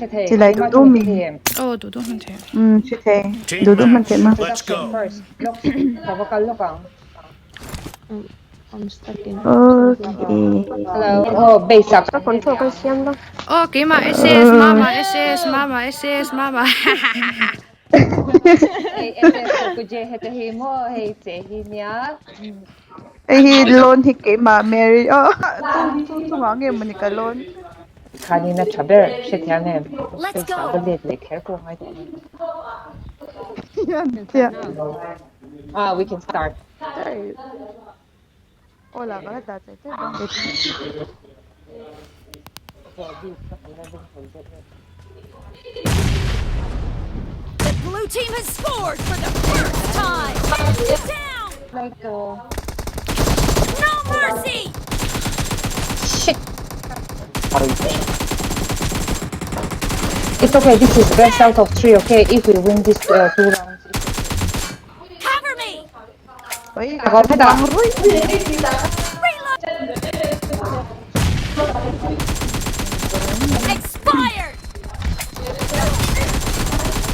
sẽ thề Chỉ lấy mà đủ chung mình. TDM đủ không thể. Chị thề đủ mình thế mà. introduction first look the vocal look on I'm stuck in. hello oh base up Sa control ko siyam lang. Okay ma SS mama hey ss ko kuje hete hi mo hey che hi nya Ay loan hi kay ma Mary. Tu ngang em mình cái loan. khani na chaber she thane let's go le kher ko ngai we can start Hola, ka ta ta ta. The blue team has scored for the first time. Down. like No mercy. shit it's okay this is best out of 3 okay if we win this 2 rounds Cover me. Ôi, có thế nào Expired.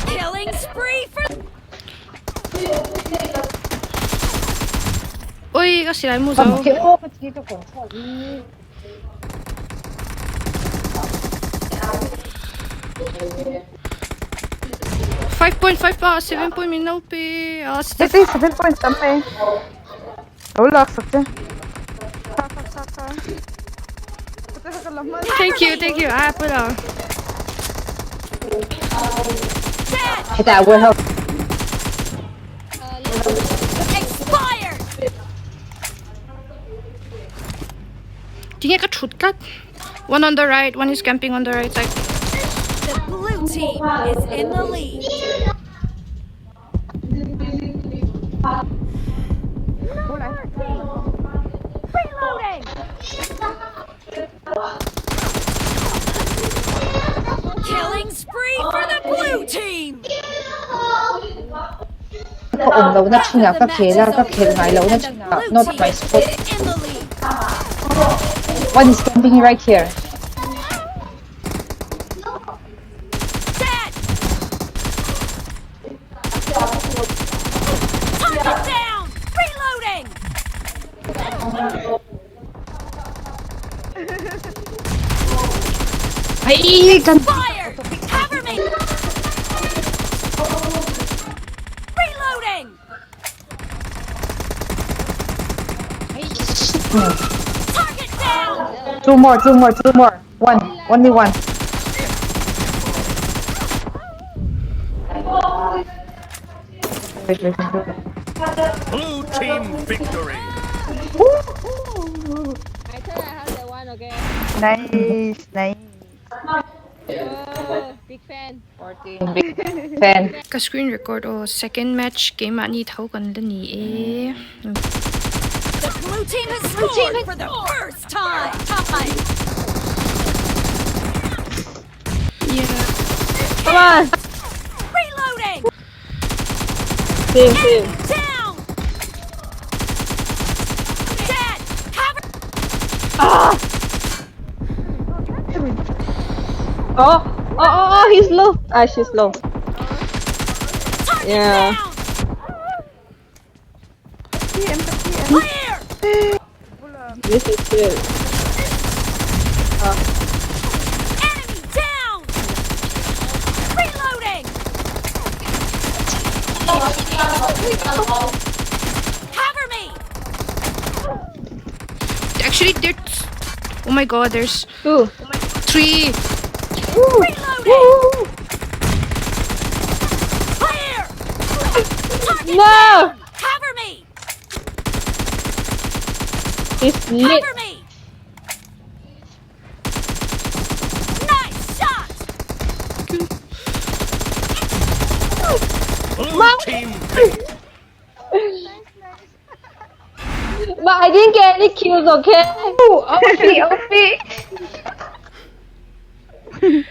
Killing spree for. Ôi có xí lại mua cái dầu. cái gì tôi cũng thôi 5.5 pa 7 point min no pi Ito 7 points kami. Wala sakta. thank you pula hey that will help Expired. tinggal ka chut kat. One on the right, one is camping on the right side. The blue team is in the lead. Reloading. Killing spree for the blue team. có ổn lâu na china các khế ngai lâu na china not my spot In the lead. one is camping right here Dead. Target down. Reloading. hey can Fire. Cover me. Reloading. Target down. two more one only one wait. Blue team victory. I thought I have that one, okay? Nice. Oh, big fan. 14 big fan Ka screen record second match game ani thau kan la ni e. The blue team has scored for the first time. Yeah. Come on. Reloading. Same. Down. Dead. Cover. Oh, he's low. She's low. Target Yeah. down. Clear. This is good. Enemy down. Reloading. Cover me. Actually there's oh my god, there's 2. 3. Reloading. Clear. Target No! down. Cover me. He's lit. Cover me. Nice shot. Blue team victory. But I didn't get any kills, okay? OP